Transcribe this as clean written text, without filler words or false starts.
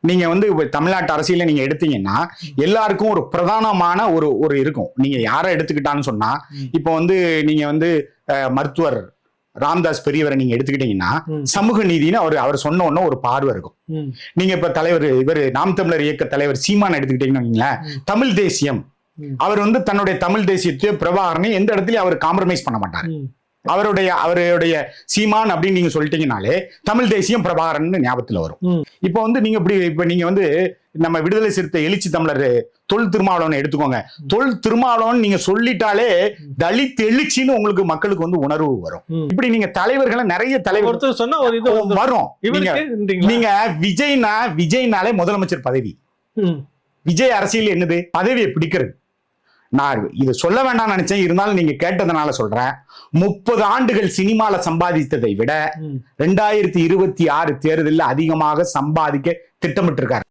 நீங்க வந்து தமிழ்நாட்டு அரசியல நீங்க எடுத்தீங்கன்னா எல்லாருக்கும் ஒரு பிரதானமான ஒரு இருக்கும். நீங்க யாரை எடுத்துக்கிட்டான்னு சொன்னா, இப்போ வந்து நீங்க வந்து மருத்துவர் ராம்தாஸ் பெரியவரை நீங்க எடுத்துக்கிட்டீங்கன்னா சமூக நீதினு அவர் சொன்ன உடனே ஒரு பார்வை இருக்கும். நீங்க இப்ப தலைவர் இவர் நாம் தமிழர் இயக்க தலைவர் சீமான் எடுத்துக்கிட்டீங்கன்னா தமிழ் தேசியம், அவர் வந்து தன்னுடைய தமிழ் தேசியத்தையோ பிரபாகரனை எந்த இடத்துலயும் அவர் காம்ப்ரமைஸ் பண்ண மாட்டார். அவருடைய சீமான் அப்படின்னு நீங்க சொல்லிட்டீங்கனாலே தமிழ் தேசியம் பிரபாகரன் ஞாபகத்துல வரும். இப்ப வந்து நீங்க வந்து நம்ம விடுதலை சிறுத்தை எழுச்சி தமிழர் தொல் திருமாவளவனை எடுத்துக்கோங்க. தொல் திருமாவளவன் நீங்க சொல்லிட்டாலே தலித் எழுச்சின்னு உங்களுக்கு மக்களுக்கு வந்து உணர்வு வரும். இப்படி நீங்க தலைவர்களை நிறைய தலைவர் சொன்னா ஒரு இது வரும். நீங்க விஜய்னாலே முதலமைச்சர் பதவி. விஜய் அரசியல் என்னது? பதவியை பிடிக்கிறது. நான் இது சொல்ல வேண்டாம் நினைச்சேன், இருந்தாலும் நீங்க கேட்டதுனால சொல்றேன். 30 ஆண்டுகள் சினிமால சம்பாதித்ததை விட 2026 தேர்தலில் அதிகமாக சம்பாதிக்க திட்டமிட்டு இருக்காரு.